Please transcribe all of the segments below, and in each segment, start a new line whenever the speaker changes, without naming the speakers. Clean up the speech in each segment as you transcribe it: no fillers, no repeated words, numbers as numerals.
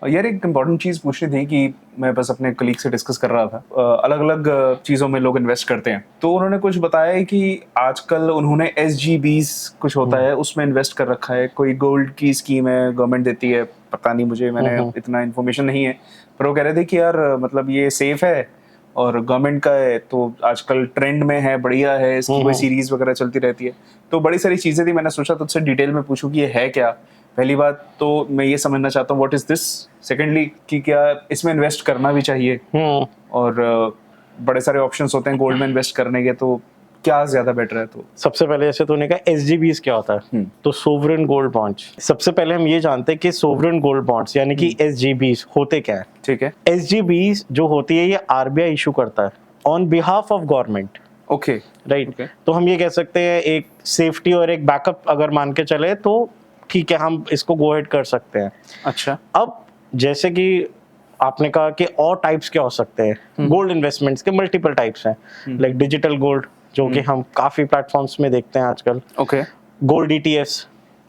यार एक इम्पॉर्टेंट चीज़ पूछनी थी कि मैं बस अपने कलीग से डिस्कस कर रहा था। अलग अलग चीज़ों में लोग इन्वेस्ट करते हैं, तो उन्होंने कुछ बताया है कि आजकल उन्होंने SGBs कुछ होता है उसमें इन्वेस्ट कर रखा है। कोई गोल्ड की स्कीम है, गवर्नमेंट देती है, पता नहीं मुझे, मैंने इतना इन्फॉर्मेशन नहीं है। पर वो कह रहे थे कि यार मतलब ये सेफ है और गवर्नमेंट का है, तो आजकल ट्रेंड में है, बढ़िया है, इसकी कोई सीरीज वगैरह चलती रहती है। तो बड़ी सारी चीज़ें थी, मैंने सोचा तुझसे डिटेल में पूछूं कि ये है क्या। पहली बात तो मैं ये समझना चाहता हूँ व्हाट इज दिस। सेकेंडली कि क्या इसमें इन्वेस्ट करना भी चाहिए, और बड़े सारे ऑप्शंस होते हैं गोल्ड में इन्वेस्ट करने के, तो क्या ज्यादा बेटर है। तो
सबसे पहले जैसे तूने कहा SGBs क्या होता है, तो सोवरेन गोल्ड बॉन्ड्स। सबसे पहले हम ये जानते हैं कि सोवरेन गोल्ड बॉन्ड्स यानी कि SGBs होते क्या है।
ठीक है।
SGBs जो होती है ये RBI इशू करता है on behalf of government.
Okay,
right. तो हम ये कह सकते हैं एक सेफ्टी और एक बैकअप अगर मान के चले तो ठीक है, हम इसको गो हेड कर सकते हैं।
अच्छा।
अब जैसे कि आपने कहा कि और टाइप्स क्या हो सकते हैं, गोल्ड इन्वेस्टमेंट्स के मल्टीपल टाइप्स हैं, लाइक डिजिटल गोल्ड जो कि हम काफी प्लेटफॉर्म्स में देखते हैं आजकल।
Okay.
Gold ETFs,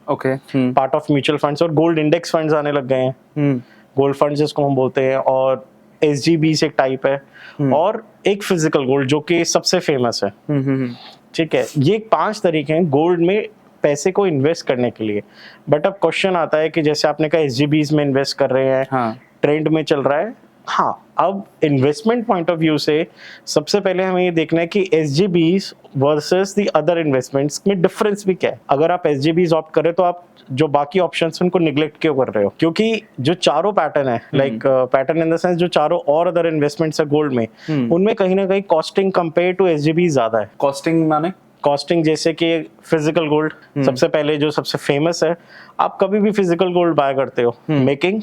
okay,
part of mutual funds, और गोल्ड इंडेक्स फंड्स आने लग गए हैं, गोल्ड फंड्स जिसको हम बोलते हैं, और SGBs एक टाइप है, और एक फिजिकल गोल्ड जो कि सबसे फेमस है। ठीक है, ये 5 तरीके हैं गोल्ड में पैसे को इन्वेस्ट करने के लिए। बट अब क्वेश्चन आता है कि जैसे आपने कहा SGBs में इन्वेस्ट कर रहे हैं,
हाँ,
ट्रेंड में चल रहा है। हाँ, अब इन्वेस्टमेंट पॉइंट ऑफ व्यू से सबसे पहले हमें ये देखना है कि SGBs versus the other investments में डिफरेंस भी क्या है। अगर आप SGBs ऑप्ट करें तो आप जो बाकी ऑप्शंस उनको निगलेक्ट क्यों कर रहे हो, क्योंकि जो चारों पैटर्न है, like pattern in the sense जो चारों और अदर इन्वेस्टमेंट्स है गोल्ड में, उनमें कहीं ना कहीं कॉस्टिंग कंपेयर टू SGBs ज्यादा है।
कॉस्टिंग माने
कॉस्टिंग जैसे कि फिजिकल गोल्ड सबसे पहले जो सबसे फेमस है, आप कभी भी फिजिकल गोल्ड बाय करते हो, मेकिंग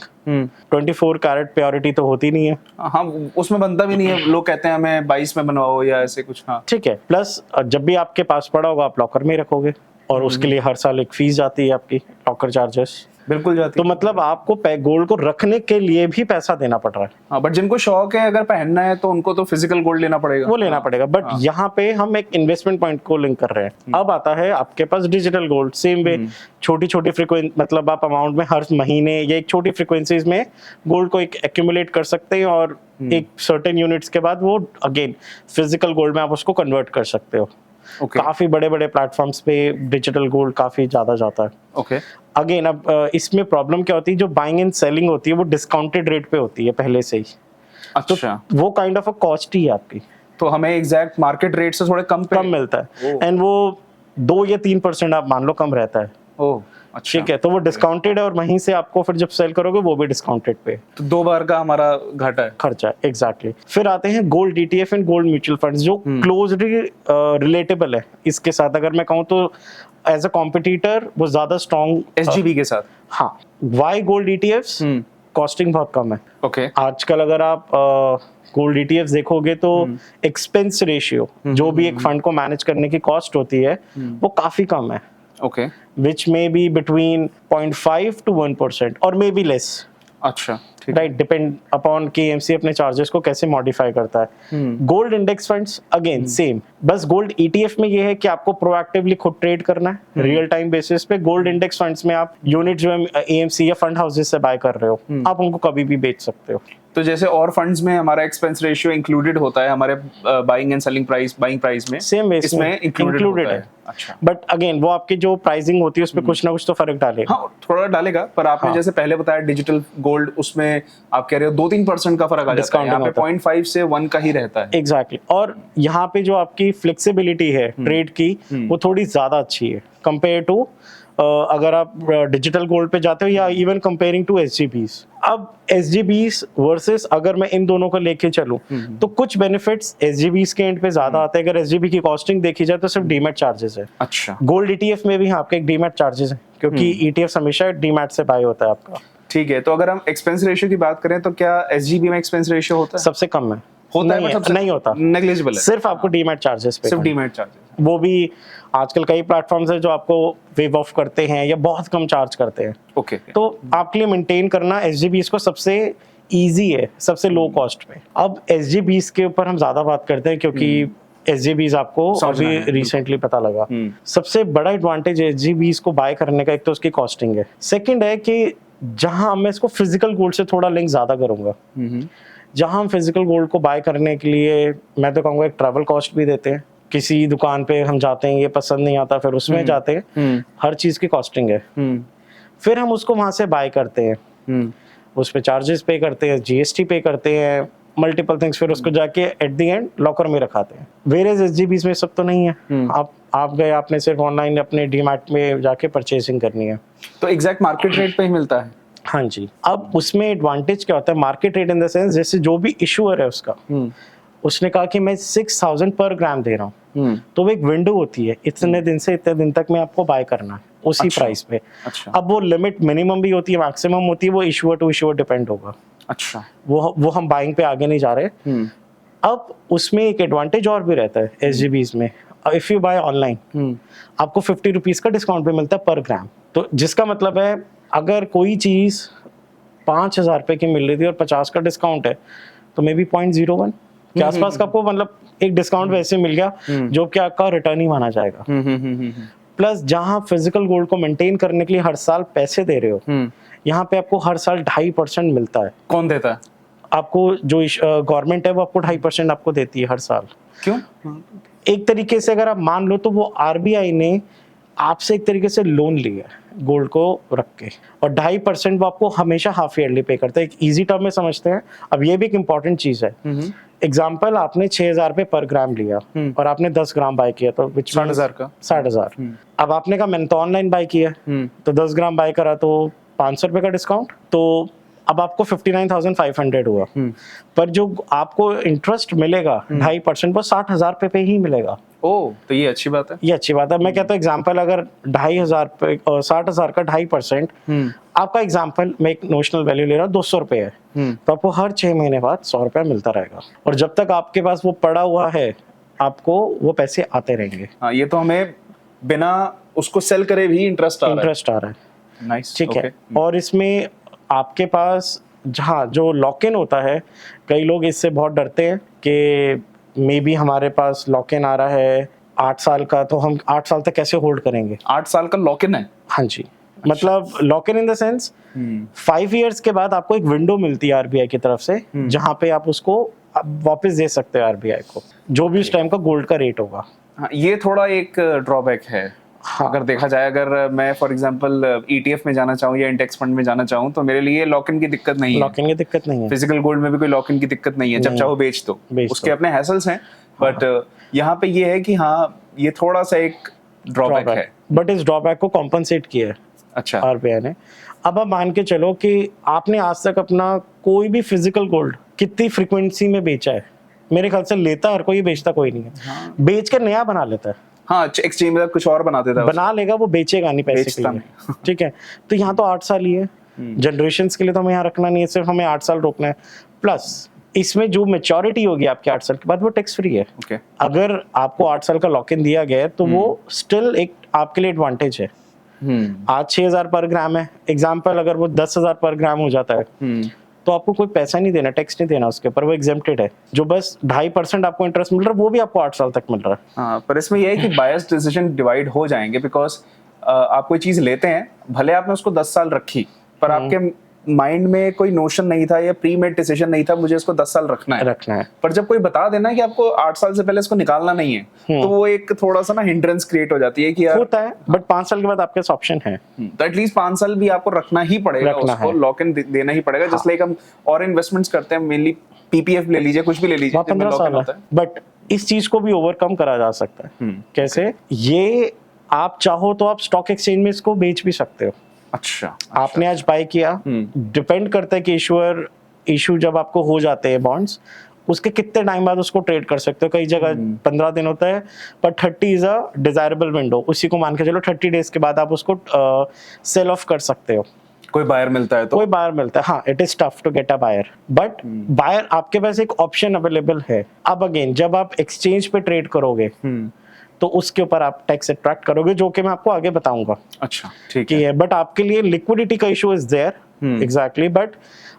24 कैरेट प्योरिटी तो होती नहीं है।
हाँ, उसमें बनता भी नहीं है, लोग कहते हैं हमें 22 में बनवाओ या ऐसे कुछ। हाँ,
ठीक है, प्लस जब भी आपके पास पड़ा होगा आप लॉकर में रखोगे, और उसके लिए हर साल एक फीस जाती है आपकी, लॉकर चार्जेस।
बिल्कुल जाती
तो
है।
मतलब आपको गोल्ड को रखने के लिए भी पैसा देना पड़ रहा है।
हाँ, बट जिनको शौक है अगर पहनना है तो उनको तो फिजिकल गोल्ड लेना पड़ेगा,
वो लेना पड़ेगा। बट यहाँ पे हम एक इन्वेस्टमेंट पॉइंट को लिंक कर रहे हैं। अब आता है आपके पास डिजिटल गोल्ड, सेम वे छोटी छोटी फ्रीक्वेंसी, मतलब आप अमाउंट में हर महीने या एक छोटी फ्रीक्वेंसीज में गोल्ड को एक एक्यूमुलेट कर सकते हैं, और एक सर्टेन यूनिट्स के बाद वो अगेन फिजिकल गोल्ड में आप उसको कन्वर्ट कर सकते हो। काफी बड़े बड़े प्लेटफॉर्म्स पे डिजिटल गोल्ड काफी ज्यादा जाता है। अगेन अब इसमें प्रॉब्लम क्या होती है, जो बाइंग एंड सेलिंग होती है वो डिस्काउंटेड रेट पे होती है पहले से ही।
अच्छा।
तो वो काइंड ऑफ अ कॉस्ट ही है आपकी,
तो हमें एग्जैक्ट मार्केट रेट से थोड़े कम
मिलता है, एंड वो 2 या 3% आप मान लो कम रहता है।
अच्छा।
ठीक है, तो वो डिस्काउंटेड है, और वहीं से आपको फिर जब सेल करोगे वो भी डिस्काउंटेड पे,
तो 2 बार का हमारा घाटा है,
खर्चा है। एग्जैक्टली। फिर आते हैं gold ETF and gold mutual funds जो क्लोजली रिलेटेबल है इसके साथ। अगर मैं कहूँ तो एज अ कॉम्पिटिटर वो ज्यादा स्ट्रॉन्ग
SGB के साथ।
हाँ, वाई गोल्ड ETFs कॉस्टिंग बहुत कम है।
ओके।
आजकल अगर आप गोल्ड ETFs देखोगे तो एक्सपेंस रेशियो जो भी एक फंड को मैनेज करने की कॉस्ट होती है वो काफी कम है।
Okay.
which may be between 0.5 to 1% or maybe less.
अच्छा,
राइट, डिपेंड अपॉन KMC अपने चार्जेस को कैसे मॉडिफाई करता है। Gold index funds again same, बस गोल्ड ETF में ये है कि आपको प्रोएक्टिवली खुद ट्रेड करना है रियल टाइम बेसिस पे। गोल्ड इंडेक्स फंड्स में आप यूनिट जो है AMC या फंड हाउसेस से बाय कर रहे हो, आप उनको कभी भी बेच सकते हो।
तो जैसे और फंड्स में हमारा एक्सपेंस रेशियो इंक्लूडेड होता है हमारे buying and selling price, buying price में
सेम
इसमें इंक्लूडेड है।
अच्छा, बट अगेन वो आपकी जो प्राइसिंग होती है उसमें कुछ ना कुछ तो फर्क डालेगा।
हाँ, थोड़ा डालेगा, पर आपने जैसे पहले बताया डिजिटल गोल्ड, उसमें आप कह रहे हो 2-3% का फर्क आ जाता है, यहाँ पे 0.5 से 1 का ही रहता है।
एग्जैक्टली। और यहाँ पे जो आपकी फ्लेक्सिबिलिटी है ट्रेड की वो थोड़ी ज्यादा अच्छी है कंपेयर टू अगर आप डिजिटल गोल्ड पे जाते हो, या इवन कंपेयरिंग टू SGBs। अब SGBs वर्सेस अगर मैं इन दोनों को लेके चलूं तो कुछ बेनिफिट्स SGBs के एंड पे ज्यादा आते हैं। अगर SGB की कॉस्टिंग देखी जाए तो सिर्फ डीमैट चार्जेस है।
अच्छा।
गोल्ड ETF में भी हाँ आपके एक डीमैट चार्जेस है, क्योंकि ETFs हमेशा डीमैट से बाय होता है आपका।
ठीक है, तो अगर हम एक्सपेंस रेशियो की बात करें तो क्या SGB में एक्सपेंस रेशियो होता है?
सबसे कम है,
होता है, सबसे
नहीं होता,
नेग्लिजिबल है,
सिर्फ आपको डीमैट चार्जेस पे,
सिर्फ डीमैट चार्जेस।
वो भी आजकल कई प्लेटफॉर्म्स है जो आपको वेव ऑफ करते हैं या बहुत कम चार्ज करते हैं।
ओके।
तो आपके लिए मेंटेन करना SGBs को सबसे इजी है, सबसे लो कॉस्ट पे। अब SGBs के ऊपर हम ज्यादा बात करते हैं क्योंकि SGBs आपको अभी रिसेंटली पता लगा। सबसे बड़ा एडवांटेज SGBs को बाय करने का एक तो उसकी कॉस्टिंग है, सेकंड है कि जहां मैं इसको फिजिकल गोल्ड से थोड़ा लिंक ज्यादा करूंगा। जहां हम फिजिकल गोल्ड को बाय करने के लिए मैं तो कहूँगा एक ट्रैवल कॉस्ट भी देते हैं, किसी दुकान पे हम जाते हैं, ये पसंद नहीं आता, फिर उसमें जाते हैं, हर चीज की कॉस्टिंग है, फिर हम उसको वहां से बाय करते हैं, उस पे चार्जेस पे करते हैं, जीएसटी पे करते हैं, मल्टीपल थिंग्स, फिर उसको जाके एट द एंड लॉकर में रखाते हैं। वेरेज एसजीबीज में सब तो नहीं है। आप गए, आपने सिर्फ ऑनलाइन अपने डीमैट में जाके परचेसिंग करनी है,
तो एग्जैक्ट मार्केट रेट पे ही मिलता है।
हाँ जी। अब उसमें एडवांटेज क्या होता है, market rate in the sense जैसे जो भी इशूअर है उसका, उसने कहा कि मैं 6000 पर ग्राम दे रहा हूँ, तो वो एक विंडो होती है, इतने दिन से इतने दिन तक में आपको बाय करना है उसी प्राइस पे। अब वो लिमिट मिनिमम भी होती है, मैक्सिमम होती है, वो इशूअर टू इशूअर डिपेंड होगा।
अच्छा,
वो हम बाइंग पे आगे नहीं जा रहे। अब उसमें एक एडवांटेज और भी रहता है एसजीबीज में, इफ यू बाय ऑनलाइन आपको 50 रुपीज का डिस्काउंट भी मिलता है पर ग्राम। तो जिसका मतलब है अगर कोई चीज 5000 रुपए की मिल रही थी और 50 का डिस्काउंट है, तो मे बी 0.01 के आसपास का आपको मतलब एक डिस्काउंट वैसे मिल गया, जो कि आपका रिटर्न ही माना जाएगा। प्लस जहां फिजिकल गोल्ड को मेंटेन करने के लिए हर साल पैसे दे रहे हो, यहाँ पे आपको हर साल 2.5% मिलता है।
कौन देता है
आपको? जो गवर्नमेंट है वो आपको 2.5% आपको देती है हर साल।
क्यों?
एक तरीके से अगर आप मान लो तो वो आरबीआई ने आपसे एक तरीके से लोन लिया है गोल्ड को रख के, और 2.5% वो आपको हमेशा हाफ ईयरली पे करता है। एक इजी टर्म में समझते हैं। अब ये भी एक इंपॉर्टेंट चीज है। एग्जाम्पल, आपने 6000 रुपए पर ग्राम लिया और आपने 10 ग्राम बाय किया, तो
60,000 का
60,000। अब आपने कहा मैंने तो ऑनलाइन बाय किया, तो 10 ग्राम बाय करा तो 500 रुपए का डिस्काउंट, तो अब आपको 59,500 हुआ। पर जो आपको इंटरेस्ट मिलेगा 2.5%, वो 60,000 रुपए पे ही मिलेगा।
ओ, तो ये अच्छी बात है।
ये अच्छी बात है। मैं कहता हूँ एग्जाम्पल, अगर 2,500 पे 60,000 का 2.5%, आपका एग्जाम्पल मैं एक नोशनल वैल्यू ले रहा हूँ 200 रुपए है, तो आपको हर 6 महीने बाद 100 रुपया मिलता रहेगा, और जब तक आपके पास वो पड़ा हुआ है आपको वो पैसे आते रहेंगे।
हाँ, ये तो हमें बिना उसको सेल करे भी इंटरेस्ट आ रहा है। नाइस,
ठीक है। और इसमें आपके पास जहाँ जो लॉक इन होता है, कई लोग इससे बहुत डरते हैं कि मे बी हमारे पास लॉक इन आ रहा है 8 साल का, तो हम 8 साल तक कैसे होल्ड करेंगे?
8 साल का लॉक इन है?
हाँ जी। मतलब lock in the sense 5 years के बाद आपको एक विंडो मिलती है आरबीआई की तरफ से, जहाँ पे आप उसको वापस दे सकते हो आरबीआई को, जो भी उस टाइम का गोल्ड का रेट होगा।
हाँ, ये थोड़ा एक ड्रॉबैक है। हाँ। अगर देखा जाए, अगर मैं फॉर एग्जांपल ईटीएफ में जाना चाहूँ या इंडेक्स फंड में जाना चाहूँ, तो मेरे लिए लॉक इन की दिक्कत नहीं है।
लॉक इन की दिक्कत नहीं है।
फिजिकल गोल्ड में भी कोई लॉक इन की दिक्कत नहीं है, जब चाहो बेच दो। उसके अपने हैसल्स हैं, बट यहाँ पे ये है कि हाँ, ये थोड़ा सा एक ड्रॉबैक है।
बट इस ड्रॉबैक को कॉम्पनसेट किया है
अच्छा
आरबीआई ने। अब आप मान के चलो कि आपने आज तक अपना कोई भी फिजिकल गोल्ड कितनी फ्रीक्वेंसी में बेचा है? मेरे ख्याल से लेता हर कोई, बेचता कोई नहीं है। हाँ। बेच कर नया बना लेता है।
हाँ, एक्सचेंज में कुछ और बना देता है,
बना लेगा, वो बेचेगा नहीं पैसे के लिए। ठीक है, तो यहाँ तो 8 साल ही है, जनरेशंस के लिए तो हमें यहाँ रखना नहीं है, सिर्फ हमें 8 साल रोकना है। प्लस इसमें जो मेच्योरिटी होगी आपके 8 साल के बाद, वो टैक्स फ्री है।
okay.
अगर आपको 8 साल का लॉक इन दिया गया है, तो वो स्टिल एक आपके लिए एडवांटेज है। आज 6,000 पर ग्राम है, एग्जाम्पल अगर वो 10,000 पर ग्राम हो जाता है, तो आपको कोई पैसा नहीं देना, टैक्स नहीं देना उसके ऊपर, वो एग्जेम्प्टेड है। जो बस 2.5% आपको इंटरेस्ट मिल रहा है, वो भी आपको 8 साल तक मिल रहा है।
हाँ, पर इसमें यह है कि बायस डिसीजन डिवाइड हो जाएंगे, बिकॉज आप कोई चीज लेते हैं, भले आपने उसको 10 साल रखी, पर आपके माइंड में कोई नोशन नहीं था या प्री मेड डिसीजन नहीं था मुझे इसको 10 साल रखना है। पर जब कोई बता देना कि आपको 8 साल से पहले इसको निकालना नहीं है, तो वो एक थोड़ा सा ना हिंड्रेंस क्रिएट हो जाती है कि यार
होता है। बट 5 साल के बाद आपके पास ऑप्शन है,
तो एटलीस्ट 5 साल भी आपको रखना ही पड़ेगा, उसको लॉक इन देना ही पड़ेगा। जस्ट लाइक हम और इन्वेस्टमेंट्स करते हैं, मेनली पीपीएफ ले लीजिए, कुछ भी ले लीजिए,
15 साल होता है। बट इस चीज को भी ओवरकम करा जा सकता है। कैसे? ये आप चाहो तो आप स्टॉक एक्सचेंज में इसको बेच भी सकते हो।
अच्छा,
आपने आज बाय किया, डिपेंड करता है कि इशू जब आपको हो जाते हैं बॉन्ड्स, उसके कितने टाइम बाद उसको ट्रेड कर सकते हो। कई जगह 15 दिन होता है, पर 30 इज अ डिजायरेबल विंडो। उसी को मान के चलो 30 डेज के बाद आप उसको सेल ऑफ कर सकते हो।
कोई बायर मिलता है तो? कोई
बायर मिलता है, हाँ। It is tough to get a buyer, but buyer आपके पास एक ऑप्शन अवेलेबल है। अब अगेन जब आप एक्सचेंज पे ट्रेड करोगे, तो उसके ऊपर आप टैक्स अट्रैक्ट करोगे, जो कि मैं आपको आगे बताऊंगा।
अच्छा, ठीक
है। बट आपके लिए लिक्विडिटी का issue is there, exactly, but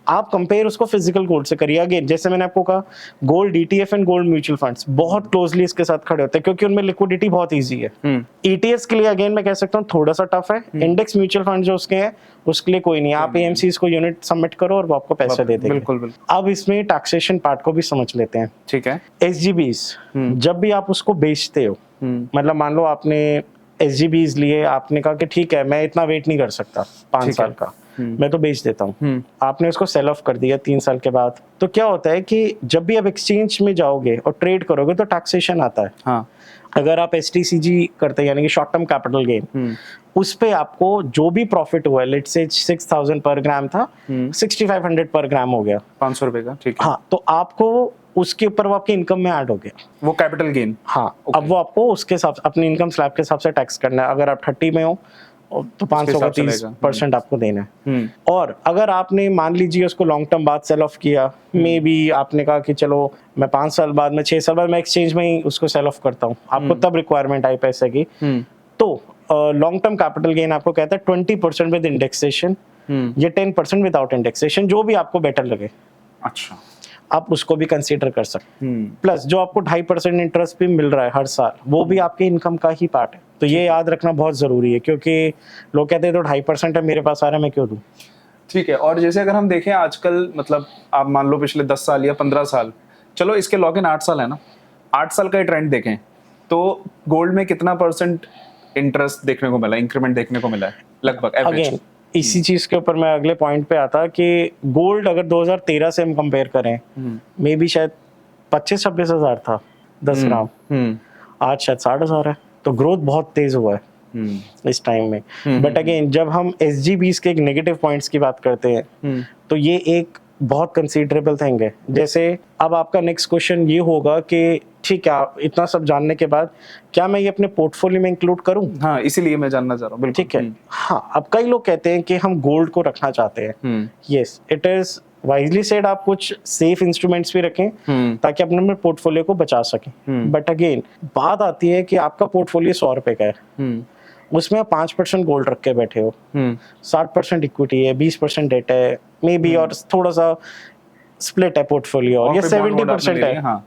आप कंपेयर उसको फिजिकल गोल्ड से करिए। अगेन जैसे मैंने आपको कहा, gold ETF and gold mutual funds बहुत क्लोजली इसके साथ खड़े होते हैं क्योंकि उनमें लिक्विडिटी बहुत ईजी है। ETFs के लिए अगेन मैं कह सकता हूँ थोड़ा सा टफ है। इंडेक्स म्यूचुअल फंड जो उसके हैं उसके लिए कोई नहीं, आप AMCs को यूनिट सबमिट करो और वो आपको पैसे दे देंगे।
बिल्कुल बिल्कुल।
अब इसमें टैक्सेशन पार्ट को भी समझ लेते हैं।
ठीक है।
SGBs जब भी आप उसको बेचते हो, मतलब मान लो आपने SGBs लिए, आपने कहा कि ठीक है मैं इतना वेट नहीं कर सकता 5 साल का, मैं तो बेच देता हूँ, आपने उसको सेल ऑफ कर दिया 3 साल के बाद, तो क्या होता है कि जब भी आप एक्सचेंज में जाओगे और ट्रेड करोगे तो टैक्सेशन आता है।
हाँ।
अगर आप STCG करते हैं यानी कि शॉर्ट टर्म कैपिटल गेन, उस पे आपको जो भी प्रॉफिट हुआ है, लेट्स से 6000 पर ग्राम था, 6500 पर ग्राम हो गया,
500 रुपए का। ठीक है।
हाँ, तो आपको उसके ऊपर वो आपकी इनकम में ऐड हो गया,
वो कैपिटल गेन।
हाँ। अब वो आपको उसके हिसाब से अपनी इनकम स्लैब के हिसाब से टैक्स करना है। अगर आप 30 में हो तो 500 का 30% आपको देना है। और अगर आपने मान लीजिए उसको लॉन्ग टर्म बाद सेल ऑफ किया, मे बी आपने कहा कि चलो मैं 5 साल बाद में 6 साल बाद मैं एक्सचेंज में ही उसको सेल ऑफ करता हूँ, आपको तब रिक्वायरमेंट आई पैसे की, तो लॉन्ग टर्म कैपिटल गेन आपको कहता है 20% विद इंडेक्सेशन या 10% विदाउट इंडेक्सेशन, जो भी आपको बेटर लगे।
अच्छा,
आप उसको भी कंसीडर कर सकते हैं। प्लस जो आपको 2.5% इंटरेस्ट भी मिल रहा है हर साल, वो भी आपके इनकम का ही पार्ट है। तो ये याद रखना बहुत जरूरी है क्योंकि लोग कहते हैं तो 2.5% है मेरे पास आ रहा है, मैं क्यों दूं।
ठीक है। और जैसे अगर हम देखें आजकल, मतलब आप मान लो पिछले 10 साल या 15 साल, चलो इसके लॉक इन 8 साल है ना, 8 साल का ट्रेंड देखें तो गोल्ड में कितना % इंटरेस्ट देखने को मिला, इंक्रीमेंट देखने को मिला है लगभग एवरेज?
अगेन इसी चीज के ऊपर मैं अगले पॉइंट पे आता कि गोल्ड अगर 2013 से हम कंपेयर करें, मे बी शायद 25-26 हजार था 10 ग्राम, आज शायद 60,000 है। तो ग्रोथ बहुत तेज हुआ है इस टाइम में। बट अगेन जब हम SGBs के एक नेगेटिव पॉइंट्स की बात करते हैं तो ये एक बहुत कंसीडरेबल थिंग है। जैसे अब आपका नेक्स्ट क्वेश्चन ये होगा कि ठीक है इतना सब जानने के बाद क्या मैं ये अपने पोर्टफोलियो में इंक्लूड करूं?
हाँ, इसीलिए मैं जानना चाह रहा हूँ। बिल्कुल।
ठीक है। हाँ, अब कई लोग कहते हैं कि हम गोल्ड को रखना चाहते हैं। Yes, it is wisely said, आप कुछ सेफ इंस्ट्रूमेंट्स भी रखें ताकि अपने पोर्टफोलियो को बचा सकें। बट अगेन बात आती है कि आपका पोर्टफोलियो 100 रुपए का है, उसमें आप 5% गोल्ड रख के बैठे हो, 60% इक्विटी है, 20% डेट है मे बी, और थोड़ा सा स्प्लिट है पोर्टफोलियो, और ये 70% है।
हाँ,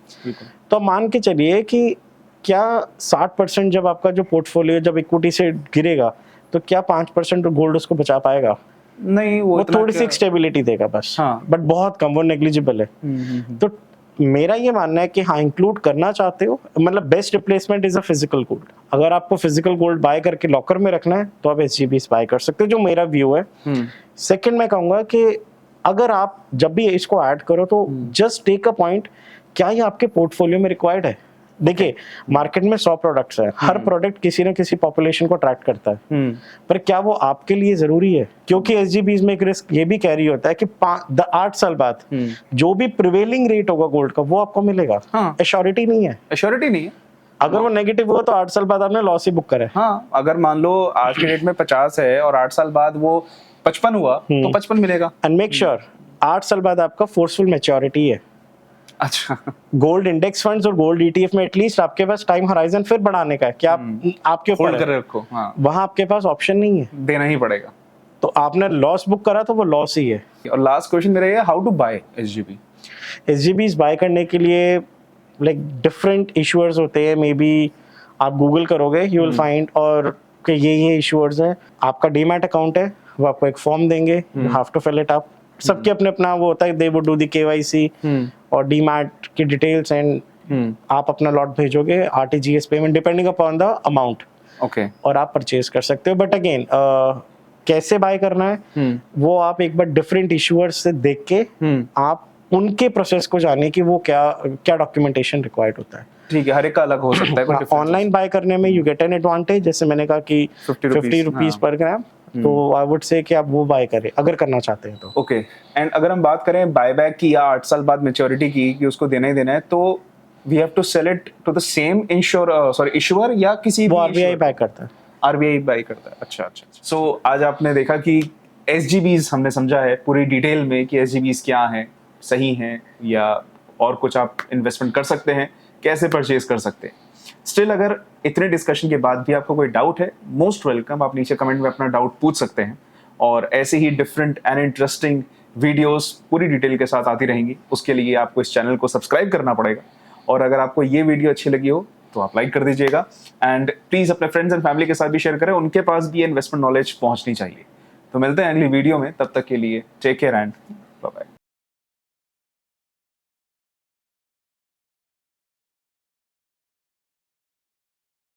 तो मान के चलिए कि क्या 60% जब आपका जो पोर्टफोलियो जब इक्विटी से गिरेगा तो क्या 5% गोल्ड उसको बचा पाएगा?
नहीं, वो
थोड़ी सी स्टेबिलिटी देगा बस,
हाँ।
बट बहुत कम, वो नेग्लिजिबल है। तो मेरा ये मानना है कि हाँ, इंक्लूड करना चाहते हो, मतलब best replacement is a physical gold. अगर आपको फिजिकल गोल्ड बाय करके लॉकर में रखना है तो आप SGBs बाय कर सकते हो, जो मेरा व्यू है। सेकंड मैं कहूंगा कि अगर आप जब भी इसको ऐड करो तो जस्ट टेक अ पॉइंट, क्या ये आपके पोर्टफोलियो में रिक्वायर्ड है? देखिए मार्केट में 100 प्रोडक्ट्स हैं, हर प्रोडक्ट किसी न किसी पॉपुलेशन को अट्रैक्ट करता है, पर क्या वो आपके लिए जरूरी है? क्योंकि SGBs में एक रिस्क ये भी कैरी होता है कि 8 साल बाद जो भी प्रिवेलिंग रेट होगा गोल्ड का वो आपको मिलेगा। एश्योरिटी नहीं है,
एश्योरिटी नहीं है।
अगर वो नेगेटिव हुआ तो 8 साल बाद आपने लॉस ही बुक करा है।
हाँ, अगर मान लो आज के डेट में 50 है और 8 साल बाद वो 55 हुआ तो 55 मिलेगा।
एंड मेक श्योर 8 साल बाद आपका फोर्सफुल मैच्योरिटी है।
अच्छा,
गोल्ड इंडेक्स फंड्स और गोल्ड ETF में एटलीस्ट आपके पास टाइम होराइजन फिर बढ़ाने का है कि आप आपके ऊपर
होल्ड कर रखो। हाँ,
वहां आपके पास ऑप्शन नहीं है,
देना ही पड़ेगा।
तो आपने लॉस बुक करा तो वो लॉस ही है।
और लास्ट क्वेश्चन मेरा ये, how to buy SGB?
SGBs buy करने के लिए लाइक डिफरेंट इशूअर्स होते हैं, मे बी आप गूगल करोगे यू विल फाइंड, और कि ये इशूअर्स हैं। आपका डीमैट अकाउंट है, वो आपको एक फॉर्म देंगे, you have to fill it up. सबके अपने अपना वो होता है, they would do the KYC और डीमैट की डिटेल्स, एंड आप अपना लॉट भेजोगे, RTGS payment depending upon the amount,
okay,
और आप परचेज कर सकते हो। बट अगेन कैसे बाय करना है वो आप एक बार डिफरेंट इशूअर्स से देख के आप उनके प्रोसेस को जाने कि वो क्या क्या डॉक्यूमेंटेशन रिक्वायर्ड होता है।
ठीक है, हर एक का अलग हो सकता है।
ऑनलाइन बाय करने में यू गेट एन एडवांटेज, जैसे मैंने कहा कि 50 रुपीज पर ग्राम, तो आई वुड से कि आप वो बाय करें अगर करना चाहते हैं तो।
ओके, एंड अगर हम बात करें बायबैक की या 8 साल बाद मैच्योरिटी की कि उसको देना ही देना है, तो we have to sell it to the same issuer या किसी
वो RBI बाय करता है।
RBI बाय करता है। अच्छा। सो आज आपने देखा कि SGBs हमने समझा है पूरी डिटेल में कि SGBs क्या हैं, सही हैं या और कुछ आप इन्वेस्टमेंट कर सकते हैं, कैसे परचेज कर सकते हैं। स्टिल अगर इतने डिस्कशन के बाद भी आपको कोई डाउट है, मोस्ट वेलकम, आप नीचे कमेंट में अपना डाउट पूछ सकते हैं और ऐसे ही डिफरेंट एंड इंटरेस्टिंग वीडियोस पूरी डिटेल के साथ आती रहेंगी। उसके लिए आपको इस चैनल को सब्सक्राइब करना पड़ेगा, और अगर आपको ये वीडियो अच्छी लगी हो तो आप लाइक कर दीजिएगा, एंड प्लीज़ अपने फ्रेंड्स एंड फैमिली के साथ भी शेयर करें, उनके पास भी इन्वेस्टमेंट नॉलेज पहुंचनी चाहिए। तो मिलते हैं अगली वीडियो में, तब तक के लिए take care and bye bye.